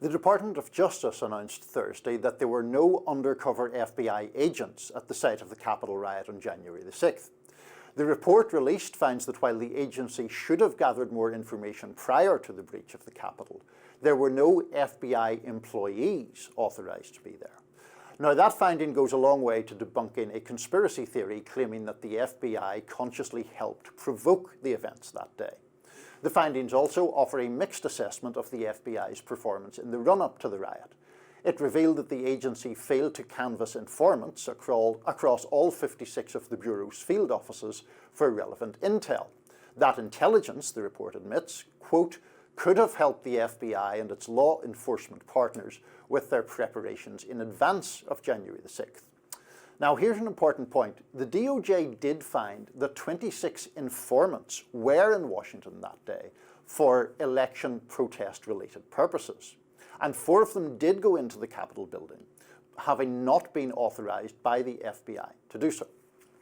The Department of Justice announced Thursday that there were no undercover FBI agents at the site of the Capitol riot on January the 6th. The report released finds that while the agency should have gathered more information prior to the breach of the Capitol, there were no FBI employees authorized to be there. Now, that finding goes a long way to debunking a conspiracy theory claiming that the FBI consciously helped provoke the events that day. The findings also offer a mixed assessment of the FBI's performance in the run-up to the riot. It revealed that the agency failed to canvass informants across all 56 of the Bureau's field offices for relevant intel. That intelligence, the report admits, quote, could have helped the FBI and its law enforcement partners with their preparations in advance of January the 6th. Now, here's an important point. The DOJ did find that 26 informants were in Washington that day for election protest-related purposes. And 4 of them did go into the Capitol building, having not been authorized by the FBI to do so.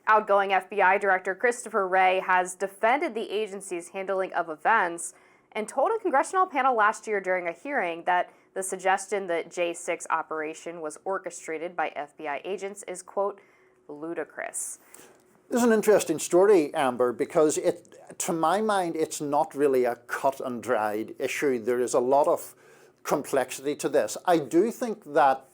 Outgoing FBI Director Christopher Wray has defended the agency's handling of events and told a congressional panel last year during a hearing that the suggestion that J6 operation was orchestrated by FBI agents is, quote, ludicrous. This is an interesting story, Amber, because to my mind, it's not really a cut and dried issue. There is a lot of complexity to this. I do think that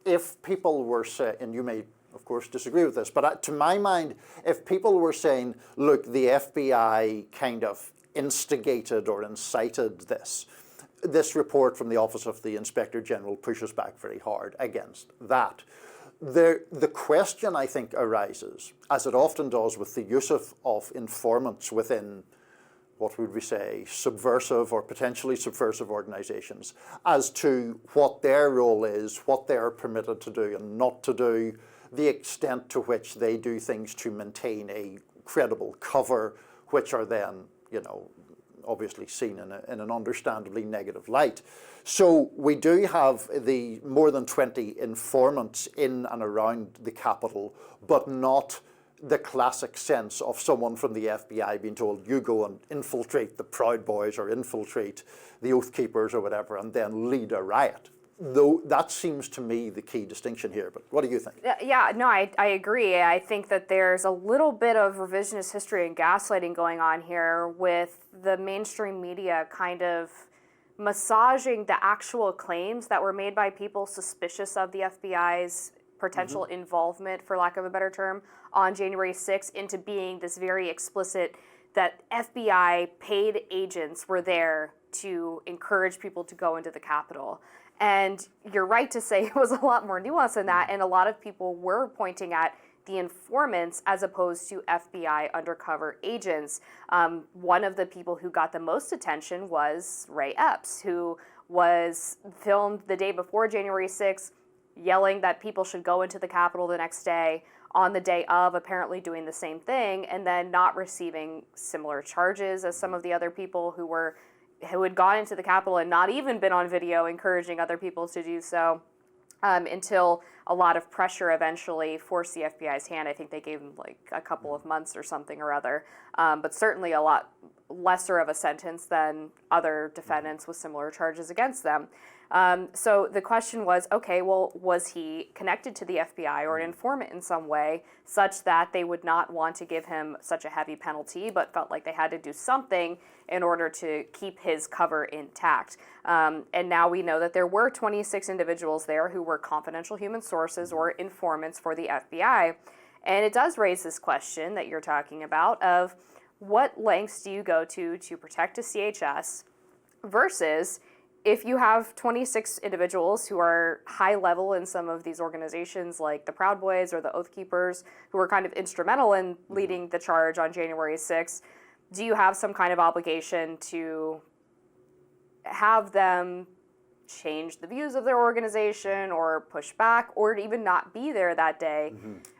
if people were saying, and you may of course disagree with this, but to my mind, if people were saying, look, the FBI kind of instigated or incited this report from the Office of the Inspector General pushes back very hard against that. The question, I think, arises, as it often does with the use of informants within, what would we say, subversive or potentially subversive organizations, as to what their role is, what they're permitted to do and not to do, the extent to which they do things to maintain a credible cover, which are then, you know, obviously seen in an understandably negative light. So we do have the more than 20 informants in and around the Capitol, but not the classic sense of someone from the FBI being told, you go and infiltrate the Proud Boys or infiltrate the Oath Keepers or whatever, and then lead a riot. Though that seems to me the key distinction here, but what do you think? Yeah, no, I agree. I think that there's a little bit of revisionist history and gaslighting going on here with the mainstream media kind of massaging the actual claims that were made by people suspicious of the FBI's potential involvement, for lack of a better term, on January 6th into being this very explicit that FBI paid agents were there to encourage people to go into the Capitol. And you're right to say it was a lot more nuanced than that, and a lot of people were pointing at the informants as opposed to FBI undercover agents. One of the people who got the most attention was Ray Epps, who was filmed the day before January 6th, yelling that people should go into the Capitol the next day, on the day of apparently doing the same thing, and then not receiving similar charges as some of the other people who had gone into the Capitol and not even been on video encouraging other people to do so, until a lot of pressure eventually forced the FBI's hand. I think they gave them like a couple of months or something or other, but certainly a lot lesser of a sentence than other defendants with similar charges against them. So the question was, okay, well, was he connected to the FBI or an informant in some way such that they would not want to give him such a heavy penalty, but felt like they had to do something in order to keep his cover intact? And now we know that there were 26 individuals there who were confidential human sources or informants for the FBI. And it does raise this question that you're talking about of what lengths do you go to protect a CHS versus if you have 26 individuals who are high level in some of these organizations like the Proud Boys or the Oath Keepers who were kind of instrumental in leading the charge on January 6th, do you have some kind of obligation to have them change the views of their organization or push back or even not be there that day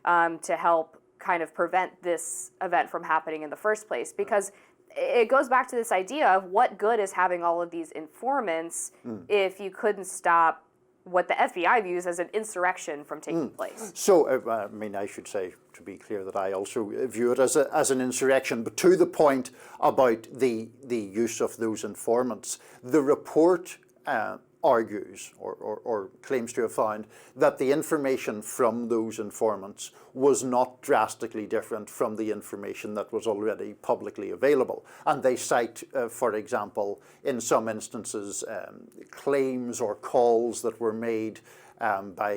to help kind of prevent this event from happening in the first place? Because it goes back to this idea of what good is having all of these informants if you couldn't stop what the FBI views as an insurrection from taking place. So, I mean, I should say, to be clear, that I also view it as an insurrection, but to the point about the use of those informants, the report argues or claims to have found that the information from those informants was not drastically different from the information that was already publicly available. And they cite, for example, in some instances, claims or calls that were made by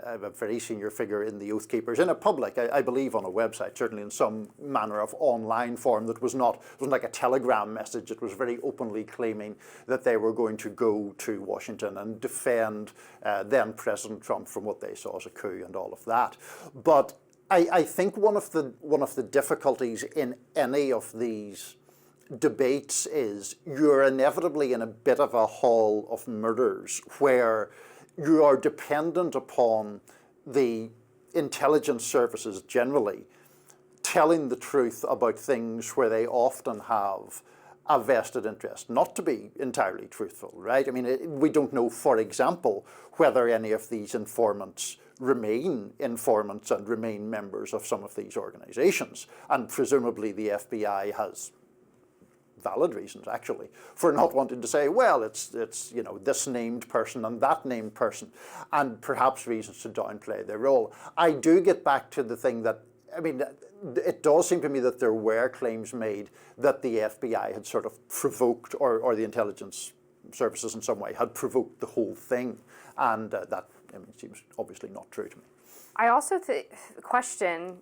a very senior figure in the Oath Keepers in a public, I believe on a website, certainly in some manner of online form that wasn't like a telegram message. It was very openly claiming that they were going to go to Washington and defend then President Trump from what they saw as a coup and all of that. But I think one of the difficulties in any of these debates is you're inevitably in a bit of a hall of mirrors where you are dependent upon the intelligence services generally telling the truth about things where they often have a vested interest, not to be entirely truthful, right? I mean, we don't know, for example, whether any of these informants remain informants and remain members of some of these organizations. And presumably the FBI has valid reasons, actually, for not wanting to say, well, it's you know, this named person and that named person, and perhaps reasons to downplay their role. I do get back to the thing that, I mean, it does seem to me that there were claims made that the FBI had sort of provoked, or the intelligence services in some way had provoked the whole thing, and that, I mean, seems obviously not true to me. I also question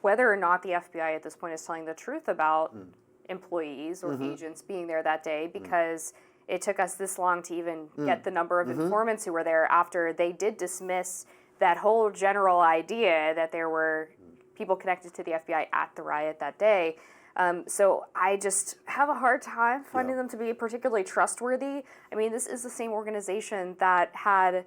whether or not the FBI at this point is telling the truth about employees or agents being there that day, because it took us this long to even get the number of informants who were there after they did dismiss that whole general idea that there were people connected to the FBI at the riot that day. So I just have a hard time finding them to be particularly trustworthy. I mean, this is the same organization that had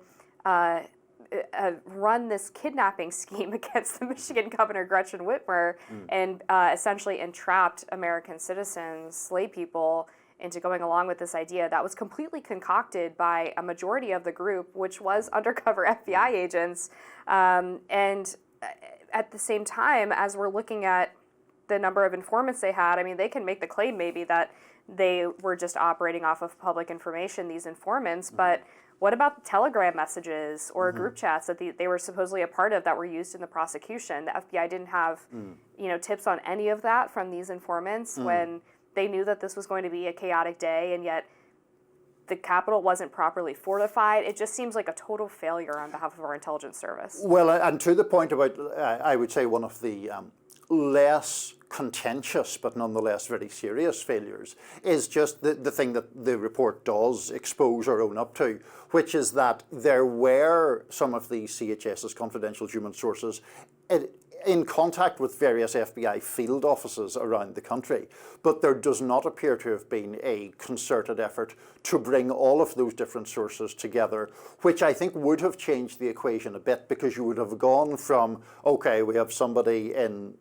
run this kidnapping scheme against the Michigan Governor Gretchen Whitmer and essentially entrapped American citizens, lay people, into going along with this idea that was completely concocted by a majority of the group, which was undercover FBI agents. And at the same time, as we're looking at the number of informants they had, I mean, they can make the claim maybe that they were just operating off of public information, these informants, but what about the Telegram messages or group chats that they were supposedly a part of that were used in the prosecution? The FBI didn't have, tips on any of that from these informants when they knew that this was going to be a chaotic day, and yet the Capitol wasn't properly fortified. It just seems like a total failure on behalf of our intelligence service. Well, and to the point about, I would say one of the less contentious but nonetheless very serious failures is just the thing that the report does expose or own up to, which is that there were some of the CHS's confidential human sources in contact with various FBI field offices around the country, but there does not appear to have been a concerted effort to bring all of those different sources together, which I think would have changed the equation a bit, because you would have gone from, okay, we have somebody in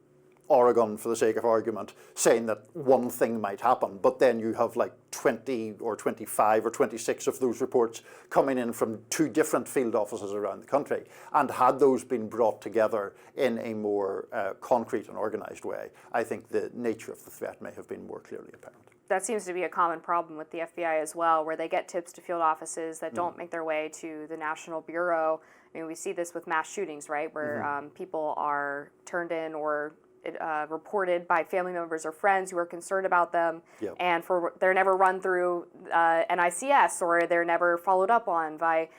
Oregon, for the sake of argument, saying that one thing might happen, but then you have like 20 or 25 or 26 of those reports coming in from 2 different field offices around the country. And had those been brought together in a more concrete and organized way, I think the nature of the threat may have been more clearly apparent. That seems to be a common problem with the FBI as well, where they get tips to field offices that don't make their way to the National Bureau. I mean, we see this with mass shootings, right, where people are turned in or reported by family members or friends who are concerned about them, and they're never run through NICS, or they're never followed up on by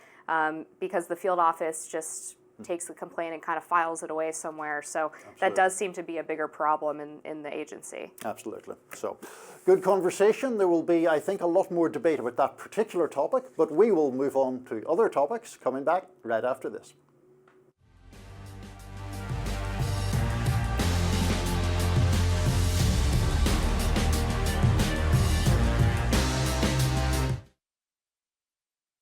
because the field office just takes the complaint and kind of files it away somewhere. So that does seem to be a bigger problem in the agency. Absolutely. So good conversation. There will be, I think, a lot more debate about that particular topic, but we will move on to other topics coming back right after this.